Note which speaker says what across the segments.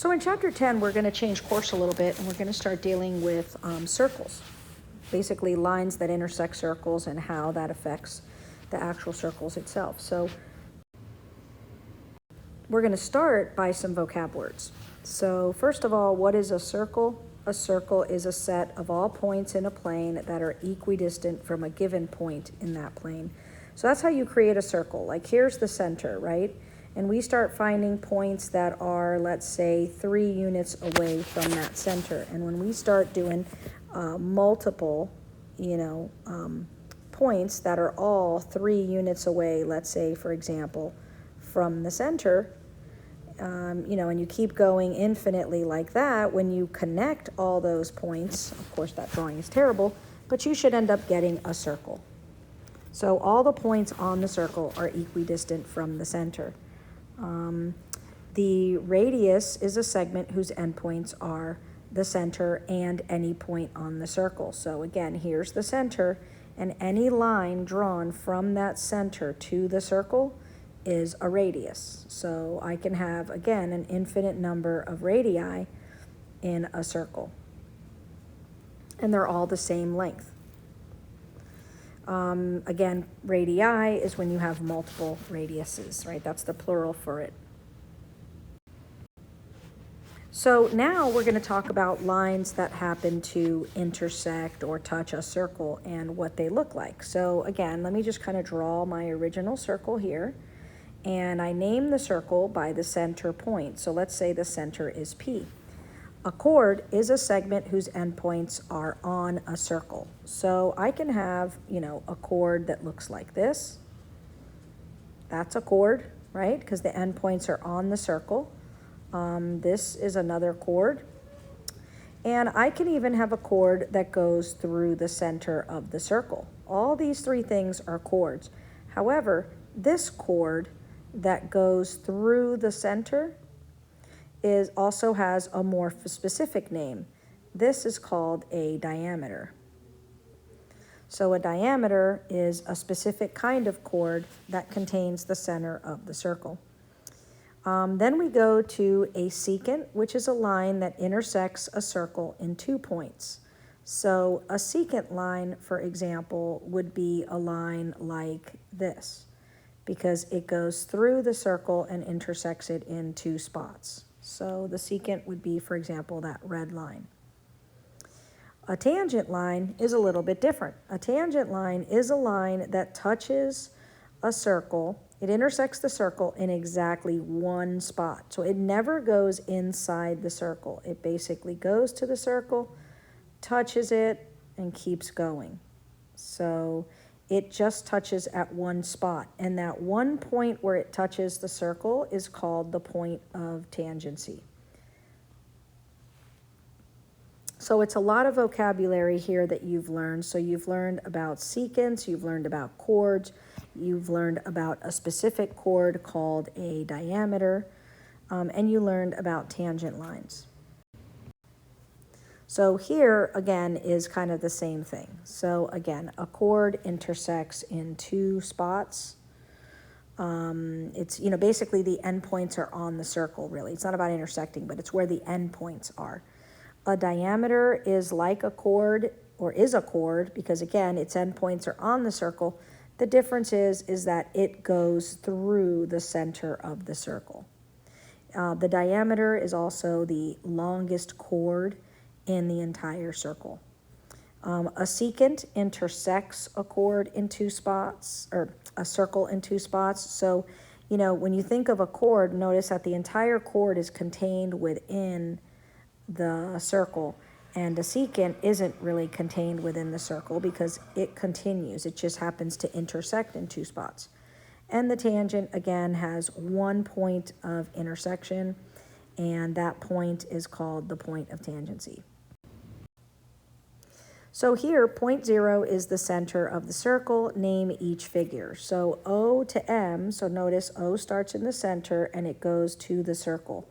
Speaker 1: So in chapter 10, we're going to change course a little bit, and we're going to start dealing with circles, basically lines that intersect circles and how that affects the actual circles itself. So we're going to start by some vocab words. So first of all, what is a circle? A circle is a set of all points in a plane that are equidistant from a given point in that plane. So that's how you create a circle. Like here's the center, right? And we start finding points that are, let's say, 3 units away from that center. And when we start doing multiple, points that are all 3 units away, let's say, for example, from the center, and you keep going infinitely like that, when you connect all those points, of course that drawing is terrible, but you should end up getting a circle. So all the points on the circle are equidistant from the center. The radius is a segment whose endpoints are the center and any point on the circle. So again, here's the center, and any line drawn from that center to the circle is a radius. So I can have, again, an infinite number of radii in a circle, and they're all the same length. Again, radii is when you have multiple radiuses, right? That's the plural for it. So now we're going to talk about lines that happen to intersect or touch a circle and what they look like. So again, let me just kind of draw my original circle here, and I name the circle by the center point. So let's say the center is P. A chord is a segment whose endpoints are on a circle. So I can have, a chord that looks like this. That's a chord, right? Because the endpoints are on the circle. This is another chord. And I can even have a chord that goes through the center of the circle. All these 3 things are chords. However, this chord that goes through the center also has a more specific name. This is called a diameter. So a diameter is a specific kind of chord that contains the center of the circle. Then we go to a secant, which is a line that intersects a circle in 2 points. So a secant line, for example, would be a line like this, because it goes through the circle and intersects it in 2 spots. So the secant would be, for example, that red line. A tangent line is a little bit different. A tangent line is a line that touches a circle. It intersects the circle in exactly 1 spot. So it never goes inside the circle. It basically goes to the circle, touches it, and keeps going. So it just touches at 1 spot. And that 1 point where it touches the circle is called the point of tangency. So it's a lot of vocabulary here that you've learned. So you've learned about secants, you've learned about chords, you've learned about a specific chord called a diameter, and you learned about tangent lines. So here, again, is kind of the same thing. So again, a chord intersects in 2 spots. It's, basically the endpoints are on the circle, really. It's not about intersecting, but it's where the endpoints are. A diameter is like a chord, or is a chord, because again, its endpoints are on the circle. The difference is that it goes through the center of the circle. The diameter is also the longest chord in the entire circle. A secant intersects a chord in 2 spots, or a circle in 2 spots. So, when you think of a chord, notice that the entire chord is contained within the circle, and a secant isn't really contained within the circle because it continues. It just happens to intersect in 2 spots. And the tangent, again, has 1 point of intersection, and that point is called the point of tangency. So here, point 0 is the center of the circle. Name each figure. So O to M, so notice O starts in the center and it goes to the circle.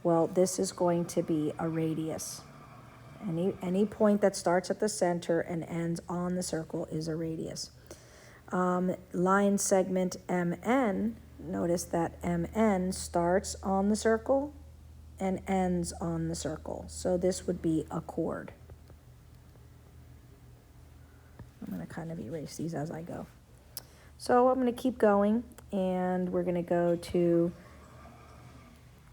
Speaker 1: Well, this is going to be a radius. Any point that starts at the center and ends on the circle is a radius. Line segment MN, notice that MN starts on the circle and ends on the circle. So this would be a chord. I'm going to kind of erase these as I go. So I'm going to keep going, and we're going to go to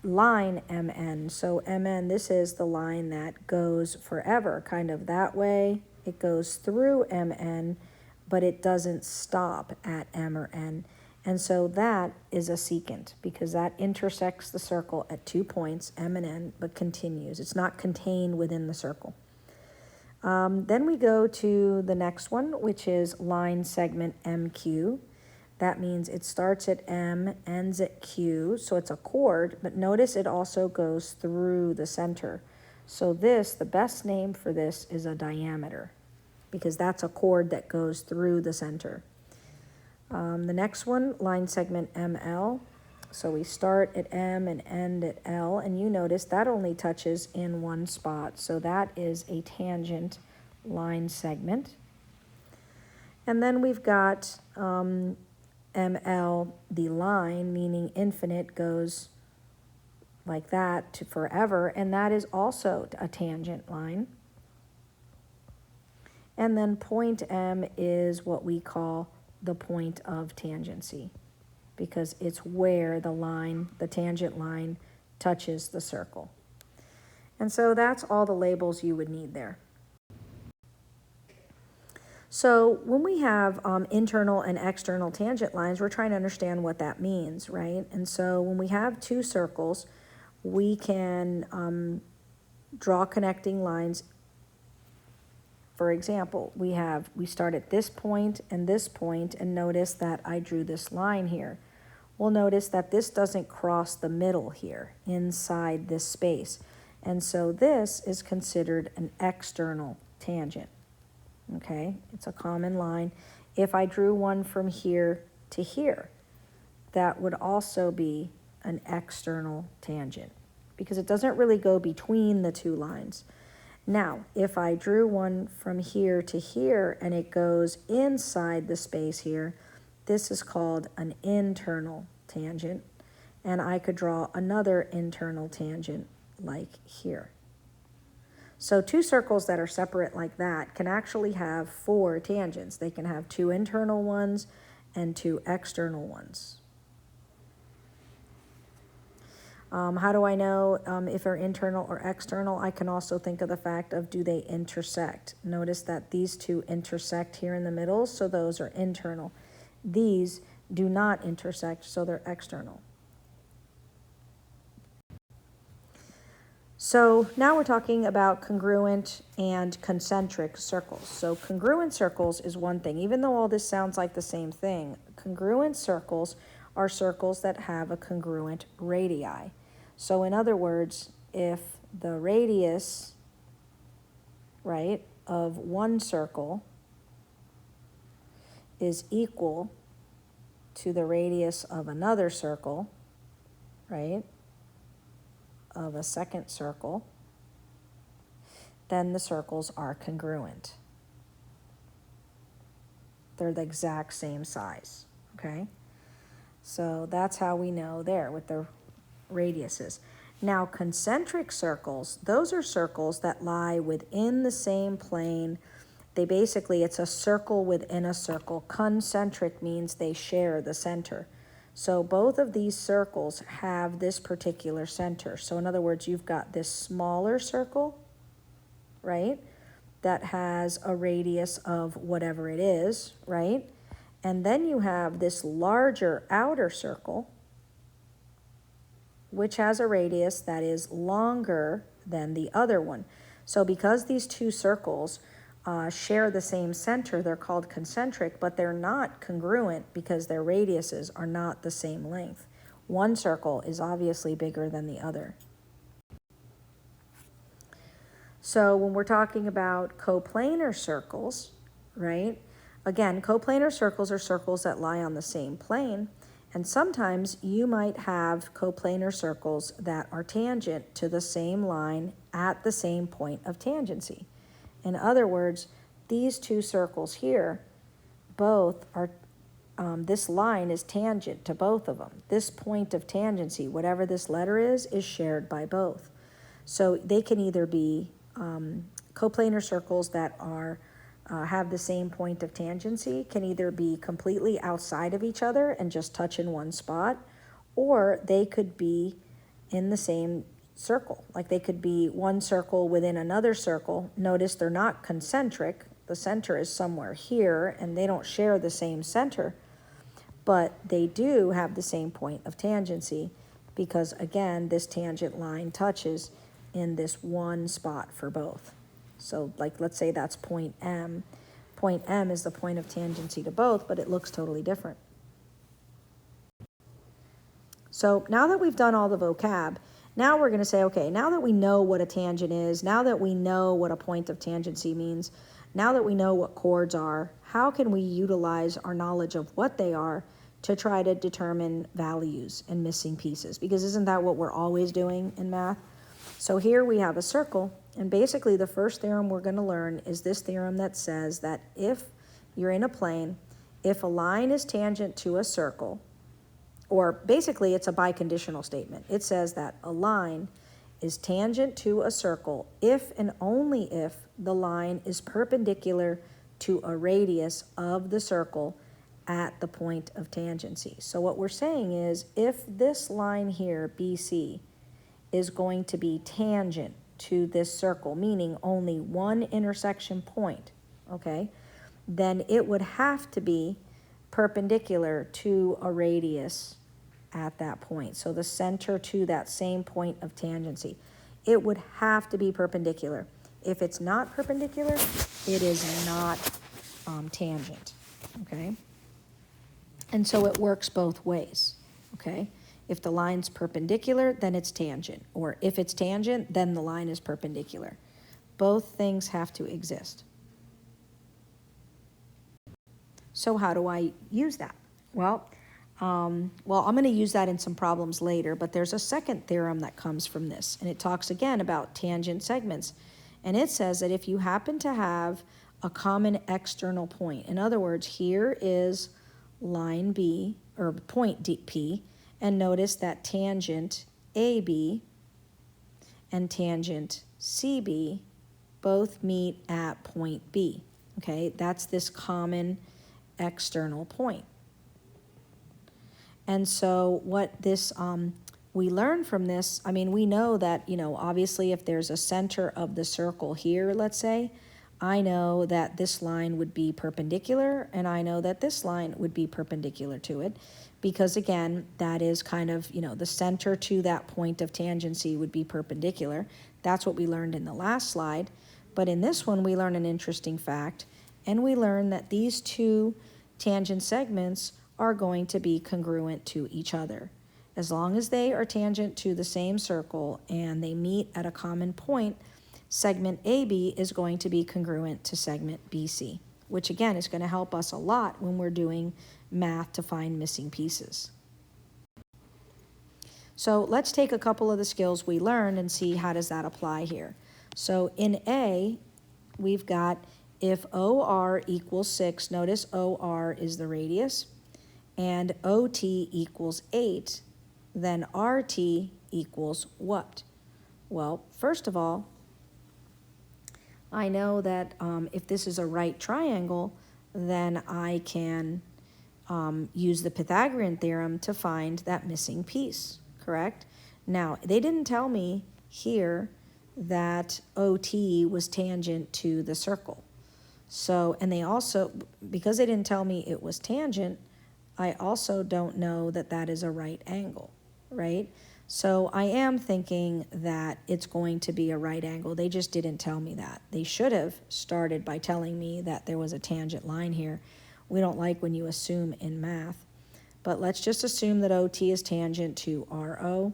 Speaker 1: line MN. So MN, this is the line that goes forever, kind of that way. It goes through MN, but it doesn't stop at M or N. And so that is a secant, because that intersects the circle at 2 points, M and N, but continues. It's not contained within the circle. Then we go to the next one, which is line segment MQ. That means it starts at M, ends at Q, so it's a chord, but notice it also goes through the center. So this, the best name for this is a diameter, because that's a chord that goes through the center. The next one, line segment ML. So we start at M and end at L, and you notice that only touches in one spot. So that is a tangent line segment. And then we've got ML, the line, meaning infinite, goes like that to forever, and that is also a tangent line. And then point M is what we call the point of tangency, because it's where the line, the tangent line, touches the circle. And so that's all the labels you would need there. So when we have internal and external tangent lines, we're trying to understand what that means, right? And so when we have two circles, we can draw connecting lines. For example, we start at this point, and notice that I drew this line here. We'll notice that this doesn't cross the middle here, inside this space. And so this is considered an external tangent, okay? It's a common line. If I drew one from here to here, that would also be an external tangent, because it doesn't really go between the two lines. Now, if I drew one from here to here and it goes inside the space here, this is called an internal tangent, and I could draw another internal tangent like here. So two circles that are separate like that can actually have 4 tangents. They can have 2 internal ones and 2 external ones. How do I know if they're internal or external? I can also think of the fact of, do they intersect? Notice that these two intersect here in the middle, so those are internal. These do not intersect, so they're external. So now we're talking about congruent and concentric circles. So congruent circles is one thing. Even though all this sounds like the same thing, congruent circles are circles that have a congruent radii. So in other words, if the radius, right, of one circle is equal to the radius of another circle, right, of a second circle, then the circles are congruent. They're the exact same size, okay? So that's how we know there with the radiuses. Now, concentric circles, those are circles that lie within the same plane. It's a circle within a circle. Concentric means they share the center. So both of these circles have this particular center. So in other words, you've got this smaller circle, right, that has a radius of whatever it is, right? And then you have this larger outer circle, which has a radius that is longer than the other one. So because these two circles share the same center, they're called concentric, but they're not congruent because their radiuses are not the same length. One circle is obviously bigger than the other. So when we're talking about coplanar circles, right? Again, coplanar circles are circles that lie on the same plane. And sometimes you might have coplanar circles that are tangent to the same line at the same point of tangency. In other words, these two circles here both are this line is tangent to both of them. This point of tangency, whatever this letter is shared by both. So they can either be coplanar circles that are have the same point of tangency, can either be completely outside of each other and just touch in one spot, or they could be in the same circle. Like they could be one circle within another circle. Notice they're not concentric. The center is somewhere here, and they don't share the same center, but they do have the same point of tangency because, again, this tangent line touches in this one spot for both. So, like, let's say that's point M. Point M is the point of tangency to both, but it looks totally different. So now that we've done all the vocab, now we're going to say, okay, now that we know what a tangent is, now that we know what a point of tangency means, now that we know what chords are, how can we utilize our knowledge of what they are to try to determine values and missing pieces? Because isn't that what we're always doing in math? So here we have a circle, and basically the first theorem we're going to learn is this theorem that says that if you're in a plane, if a line is tangent to a circle, or basically it's a biconditional statement. It says that a line is tangent to a circle if and only if the line is perpendicular to a radius of the circle at the point of tangency. So what we're saying is if this line here, BC, is going to be tangent to this circle, meaning only one intersection point, okay, then it would have to be perpendicular to a radius at that point. So the center to that same point of tangency. It would have to be perpendicular. If it's not perpendicular, it is not tangent, okay? And so it works both ways, okay? If the line's perpendicular, then it's tangent. Or if it's tangent, then the line is perpendicular. Both things have to exist. So how do I use that? Well, I'm going to use that in some problems later, but there's a second theorem that comes from this, and it talks again about tangent segments. And it says that if you happen to have a common external point, in other words, here is line B, or point P, and notice that tangent AB and tangent CB both meet at point B, okay? That's this common external point. And so what this, we learn from this, I mean, we know that, you know, obviously if there's a center of the circle here, let's say, I know that this line would be perpendicular, and I know that this line would be perpendicular to it, because again, that is kind of, you know, the center to that point of tangency would be perpendicular. That's what we learned in the last slide. But in this one, we learn an interesting fact, and we learn that these two tangent segments are going to be congruent to each other. As long as they are tangent to the same circle and they meet at a common point, segment AB is going to be congruent to segment BC, which again is going to help us a lot when we're doing math to find missing pieces. So let's take a couple of the skills we learned and see how does that apply here. So in A, we've got if OR equals 6, notice OR is the radius, and OT equals 8, then RT equals what? Well, first of all, I know that if this is a right triangle, then I can use the Pythagorean theorem to find that missing piece, correct? Now, they didn't tell me here that OT was tangent to the circle. So, and they also, because they didn't tell me it was tangent, I also don't know that that is a right angle, right? So I am thinking that it's going to be a right angle. They just didn't tell me that. They should have started by telling me that there was a tangent line here. We don't like when you assume in math. But let's just assume that OT is tangent to RO.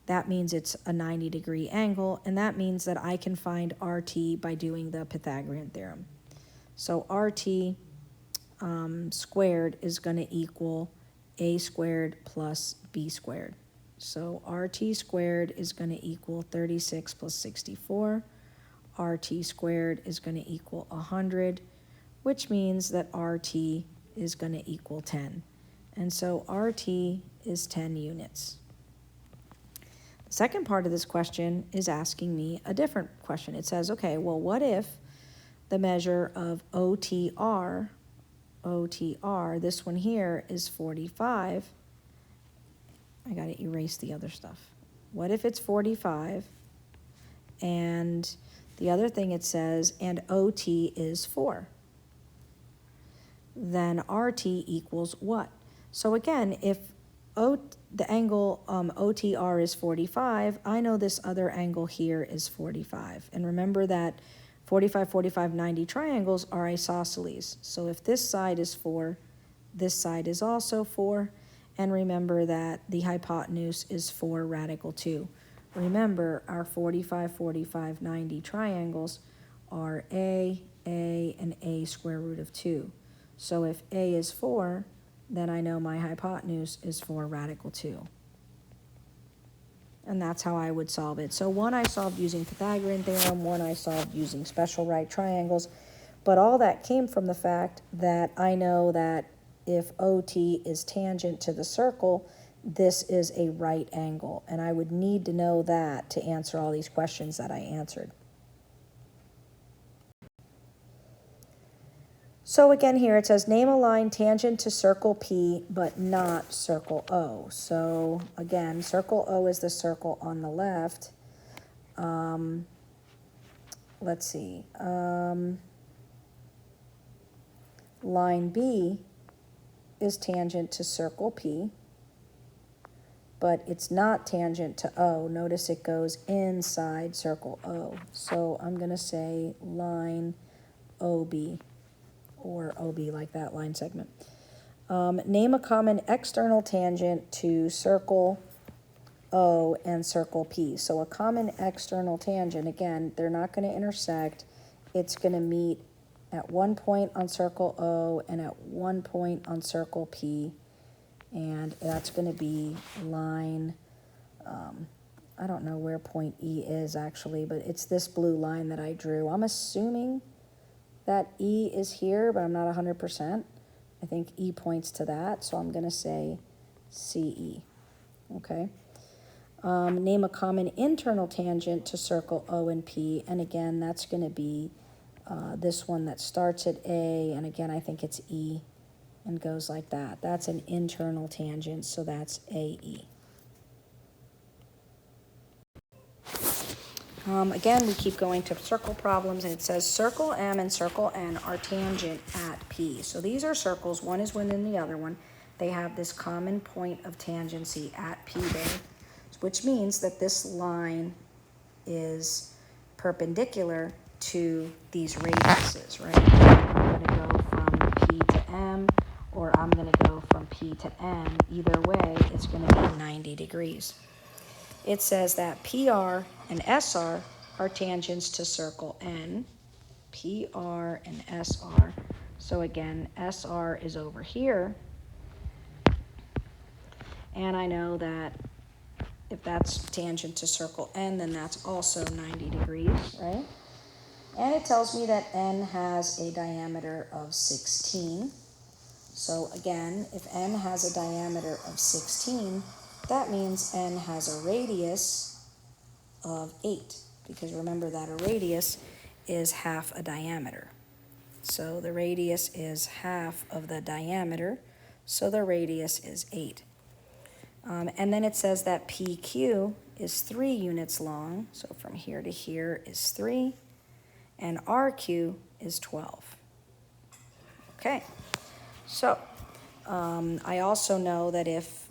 Speaker 1: That means it's a 90-degree angle, and that means that I can find RT by doing the Pythagorean theorem. So RT squared is going to equal A squared plus B squared. So RT squared is going to equal 36 plus 64. RT squared is going to equal 100, which means that RT is going to equal 10. And so RT is 10 units. The second part of this question is asking me a different question. It says, okay, well, what if the measure of OTR, this one here is 45. I got to erase the other stuff. What if it's 45? And the other thing it says, and OT is 4. Then RT equals what? So again, if the angle OTR is 45, I know this other angle here is 45. And remember that 45, 45, 90 triangles are isosceles. So if this side is 4, this side is also 4. And remember that the hypotenuse is 4 radical 2. Remember, our 45, 45, 90 triangles are A, and A square root of 2. So if A is 4, then I know my hypotenuse is 4 radical 2. And that's how I would solve it. So one I solved using Pythagorean theorem, one I solved using special right triangles. But all that came from the fact that I know that if OT is tangent to the circle, this is a right angle. And I would need to know that to answer all these questions that I answered. So again here it says, name a line tangent to circle P, but not circle O. So again, circle O is the circle on the left. Let's see. Line B is tangent to circle P, but it's not tangent to O. Notice it goes inside circle O. So I'm going to say line OB, or OB like that line segment. Name a common external tangent to circle O and circle P. So a common external tangent, again, they're not going to intersect. It's going to meet at one point on circle O and at one point on circle P. And that's going to be line, I don't know where point E is actually, but it's this blue line that I drew. I'm assuming that E is here, but I'm not 100%. I think E points to that, so I'm going to say CE. Okay. Name a common internal tangent to circle O and P, and again, that's going to be this one that starts at A, and again, I think it's E, and goes like that. That's an internal tangent, so that's AE. Again, we keep going to circle problems, and it says circle M and circle N are tangent at P. So these are circles. One is within the other one. They have this common point of tangency at P there, which means that this line is perpendicular to these radiuses, right? I'm going to go from P to M, or I'm going to go from P to N. Either way, it's going to be 90 degrees. It says that PR and SR are tangents to circle N. PR and SR. So again, SR is over here. And I know that if that's tangent to circle N, then that's also 90 degrees, right? And it tells me that N has a diameter of 16. So again, if N has a diameter of 16, that means N has a radius of 8, because remember that a radius is half a diameter. So the radius is half of the diameter, so the radius is 8. And then it says that PQ is 3 units long, so from here to here is 3, and RQ is 12. Okay, so I also know that if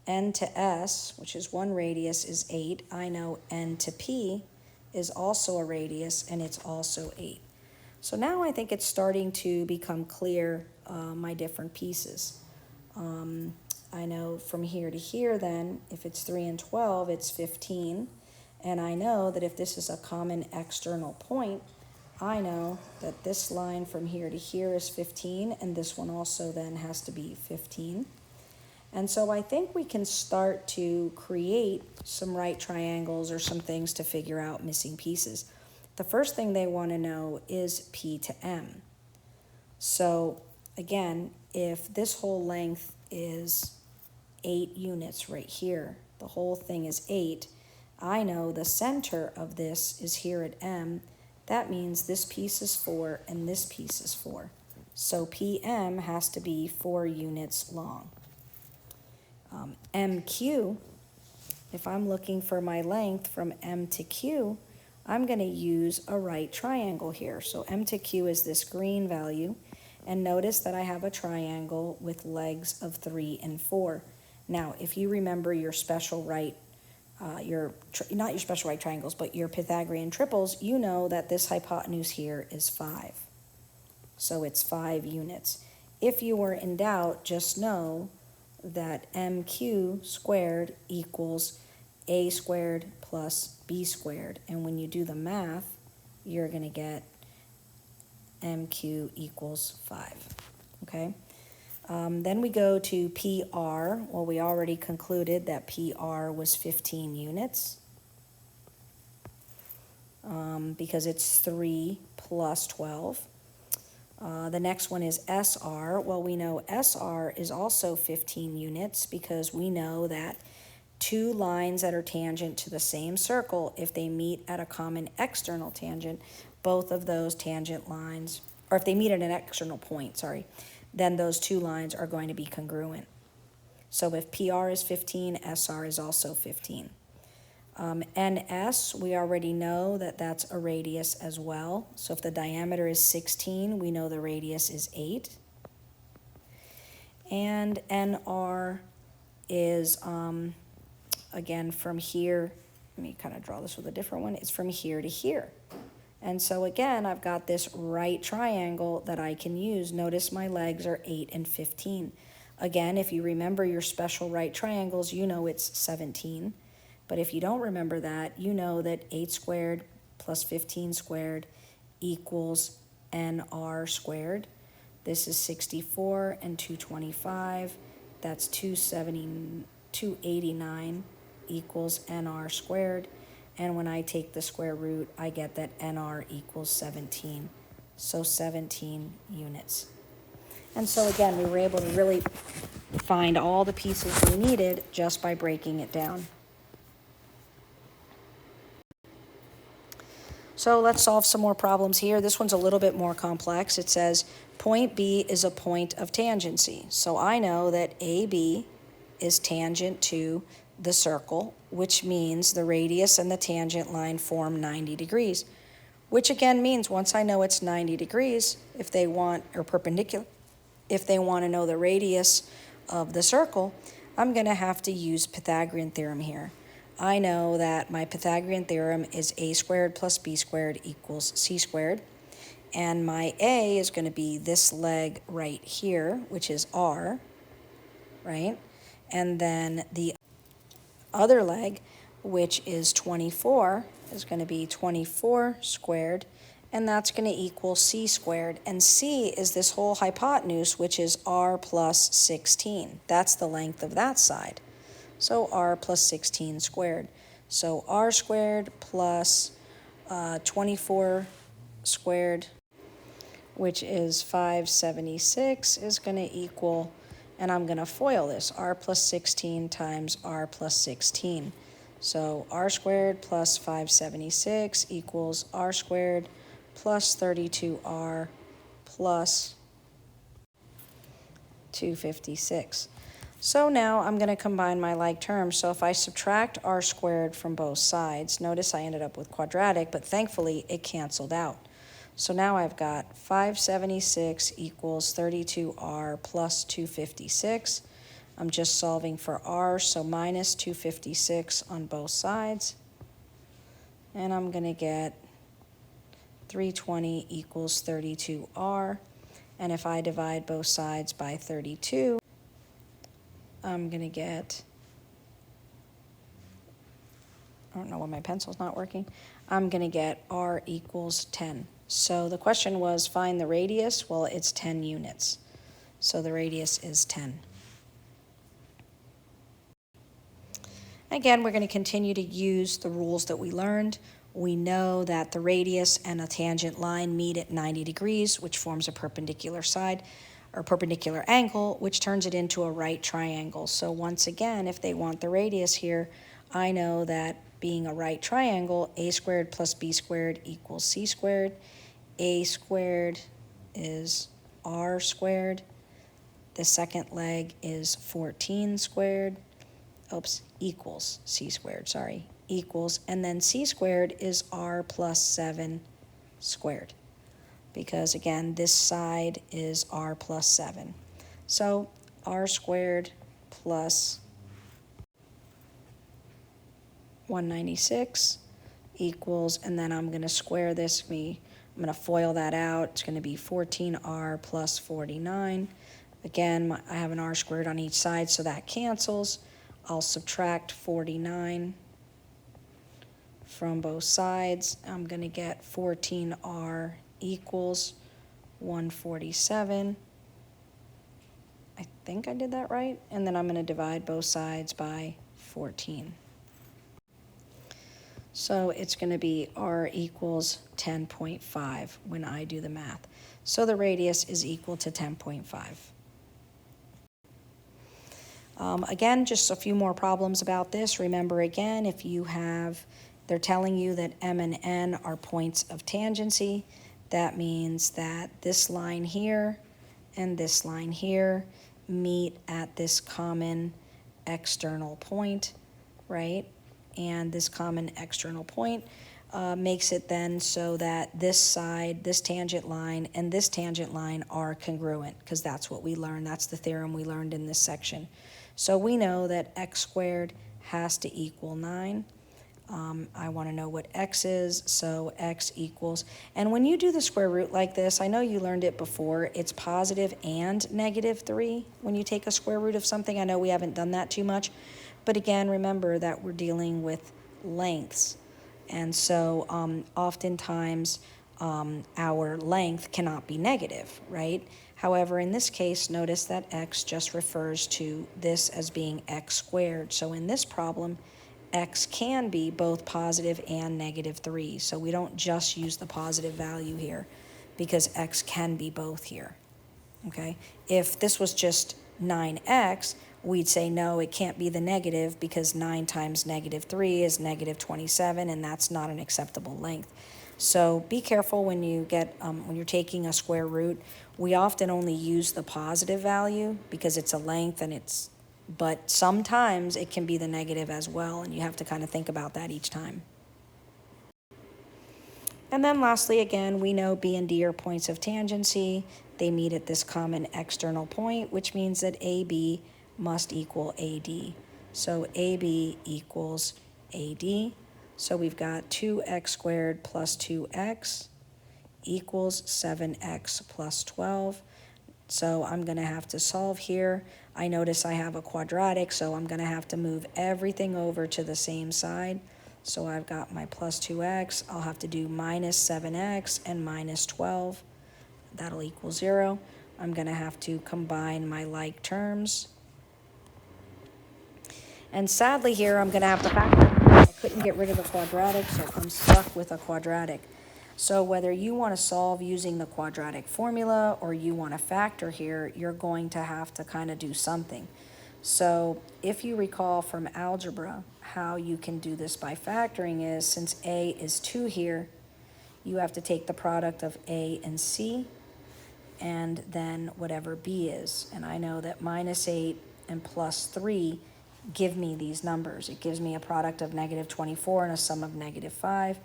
Speaker 1: N to S, which is 1 radius, is 8, I know N to P is also a radius, and it's also 8. So now I think it's starting to become clear, my different pieces. I know from here to here then, if it's 3 and 12, it's 15. And I know that if this is a common external point, I know that this line from here to here is 15, and this one also then has to be 15. And so I think we can start to create some right triangles or some things to figure out missing pieces. The first thing they want to know is P to M. So again, if this whole length is 8 units right here, the whole thing is 8, I know the center of this is here at M. That means this piece is 4 and this piece is 4. So PM has to be 4 units long. MQ, if I'm looking for my length from M to Q, I'm going to use a right triangle here. So M to Q is this green value. And notice that I have a triangle with legs of 3 and 4. Now, if you remember your special right, not your special right triangles, but your Pythagorean triples, you know that this hypotenuse here is 5. So it's 5 units. If you were in doubt, just know that MQ squared equals A squared plus B squared. And when you do the math, you're going to get MQ equals 5, okay? Then we go to PR. Well, we already concluded that PR was 15 units because it's 3 plus 12. The next one is SR. Well, we know SR is also 15 units because we know that 2 lines that are tangent to the same circle, if they meet at a common external tangent, both of those tangent lines, or if they meet at an external point, sorry, then those 2 lines are going to be congruent. So if PR is 15, SR is also 15. NS, we already know that that's a radius as well. So if the diameter is 16, we know the radius is 8. And NR is, again, from here, let me kind of draw this with a different one. It's from here to here. And so again, I've got this right triangle that I can use. Notice my legs are 8 and 15. Again, if you remember your special right triangles, you know it's 17. But if you don't remember that, you know that 8 squared plus 15 squared equals NR squared. This is 64 and 225. That's 289 equals NR squared. And when I take the square root, I get that NR equals 17. So 17 units. And so again, we were able to really find all the pieces we needed just by breaking it down. So let's solve some more problems here. This one's a little bit more complex. It says point B is a point of tangency. So I know that AB is tangent to the circle, which means the radius and the tangent line form 90 degrees, which again means once I know it's 90 degrees, if they want, or perpendicular, if they want to know the radius of the circle, I'm going to have to use Pythagorean theorem here. I know that my Pythagorean theorem is A squared plus B squared equals C squared. And my A is going to be this leg right here, which is R, right? And then the other leg, which is 24, is going to be 24 squared, and that's going to equal C squared. And C is this whole hypotenuse, which is R plus 16. That's the length of that side. So R plus 16 squared. So R squared plus 24 squared, which is 576, is going to equal, and I'm going to FOIL this, R plus 16 times R plus 16. So R squared plus 576 equals R squared plus 32R plus 256. So now I'm going to combine my like terms. So if I subtract R squared from both sides, notice I ended up with quadratic, but thankfully it canceled out. So now I've got 576 equals 32R plus 256. I'm just solving for R, so minus 256 on both sides. And I'm going to get 320 equals 32R. And if I divide both sides by 32, I'm going to get, I don't know why my pencil's not working. I'm going to get R equals 10. So the question was find the radius. Well, it's 10 units. So the radius is 10. Again, we're going to continue to use the rules that we learned. We know that the radius and a tangent line meet at 90 degrees, which forms a perpendicular side. or perpendicular angle, which turns it into a right triangle. So once again, if they want the radius here, I know that being a right triangle, a squared plus b squared equals c squared. A squared is r squared. The second leg is 14 squared. Oops, equals c squared, sorry, equals. And then c squared is r plus 7 squared, because again, this side is r plus 7. So r squared plus 196 equals, and then I'm going to square this. I'm going to FOIL that out. It's going to be 14r plus 49. Again, I have an r squared on each side, so that cancels. I'll subtract 49 from both sides. I'm going to get 14r equals 147. I think I did that right. And then I'm going to divide both sides by 14. So it's going to be r equals 10.5 when I do the math. So the radius is equal to 10.5. Again, just a few more problems about this. Remember again, if you have, they're telling you that M and N are points of tangency. That means that this line here and this line here meet at this common external point, right? And this common external point makes it then so that this side, this tangent line, and this tangent line are congruent, because that's what we learned. That's the theorem we learned in this section. So we know that x squared has to equal 9. I want to know what x is, so x equals, and when you do the square root like this, I know you learned it before, it's positive and negative 3 when you take a square root of something. I know we haven't done that too much, but again, remember that we're dealing with lengths, and so oftentimes our length cannot be negative, right? However, in this case, notice that x just refers to this as being x squared. So in this problem, x can be both positive and negative 3. So we don't just use the positive value here, because x can be both here, okay? If this was just 9x, we'd say no, it can't be the negative, because 9 times negative 3 is negative 27, and that's not an acceptable length. So be careful when you get when you're taking a square root. We often only use the positive value because it's a length, and but sometimes it can be the negative as well, and you have to kind of think about that each time. And then lastly, again, we know B and D are points of tangency. They meet at this common external point, which means that AB must equal AD. So AB equals AD. So we've got 2x squared plus 2x equals 7x plus 12. So I'm going to have to solve here. I notice I have a quadratic, so I'm going to have to move everything over to the same side. So I've got my plus 2x. I'll have to do minus 7x and minus 12. That'll equal 0. I'm going to have to combine my like terms. And sadly here, I'm going to have to factor. I couldn't get rid of the quadratic, so I'm stuck with a quadratic. So whether you want to solve using the quadratic formula or you want to factor here, you're going to have to kind of do something. So if you recall from algebra, how you can do this by factoring is, since a is 2 here, you have to take the product of a and c, and then whatever b is. And I know that minus 8 and plus 3 give me these numbers. It gives me a product of negative 24 and a sum of negative 5.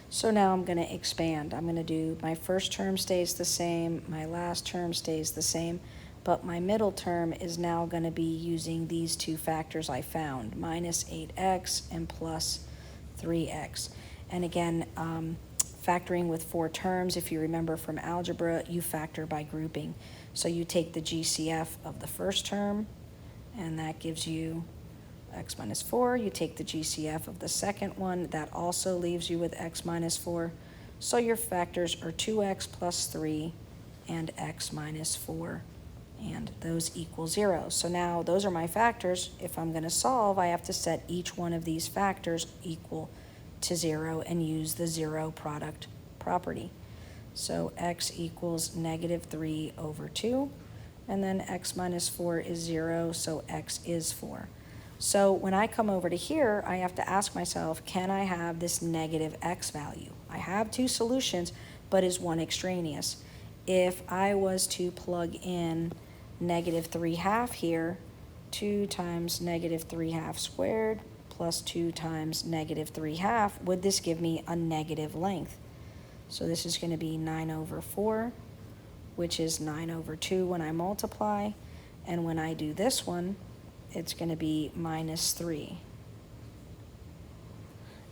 Speaker 1: So now I'm going to expand. I'm going to do my first term stays the same, my last term stays the same, but my middle term is now going to be using these two factors I found, minus 8x and plus 3x. And again, factoring with 4 terms, if you remember from algebra, you factor by grouping. So you take the GCF of the first term, and that gives you x minus 4. You take the GCF of the second one, that also leaves you with x minus 4. So your factors are 2x plus 3 and x minus 4, and those equal 0. So now those are my factors. If I'm going to solve, I have to set each one of these factors equal to 0 and use the 0 product property. So x equals negative 3 over 2. And then x minus 4 is 0, so x is 4. So when I come over to here, I have to ask myself, can I have this negative x value? I have two solutions, but is one extraneous? If I was to plug in negative 3/2 here, 2 times negative 3/2 squared plus 2 times negative 3/2, would this give me a negative length? So this is going to be 9 over 4, which is 9 over 2 when I multiply. And when I do this one, it's going to be minus 3.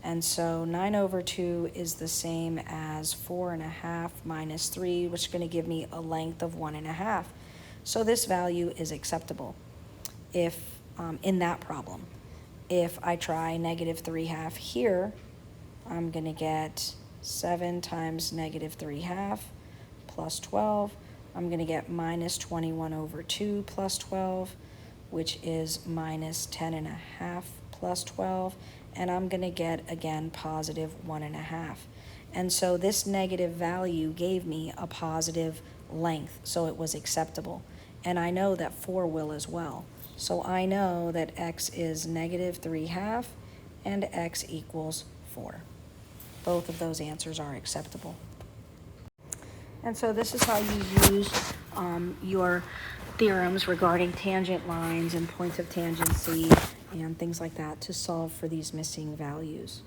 Speaker 1: And so 9 over 2 is the same as 4.5 minus 3, which is going to give me a length of 1.5. So this value is acceptable if in that problem. If I try negative 3/2 here, I'm going to get 7 times negative 3/2 plus 12. I'm going to get minus 21 over 2 plus 12, which is minus 10.5 plus 12. And I'm going to get, again, positive 1.5. And so this negative value gave me a positive length, so it was acceptable. And I know that 4 will as well. So I know that x is negative 3/2 and x equals 4. Both of those answers are acceptable. And so this is how you use your theorems regarding tangent lines and points of tangency and things like that to solve for these missing values.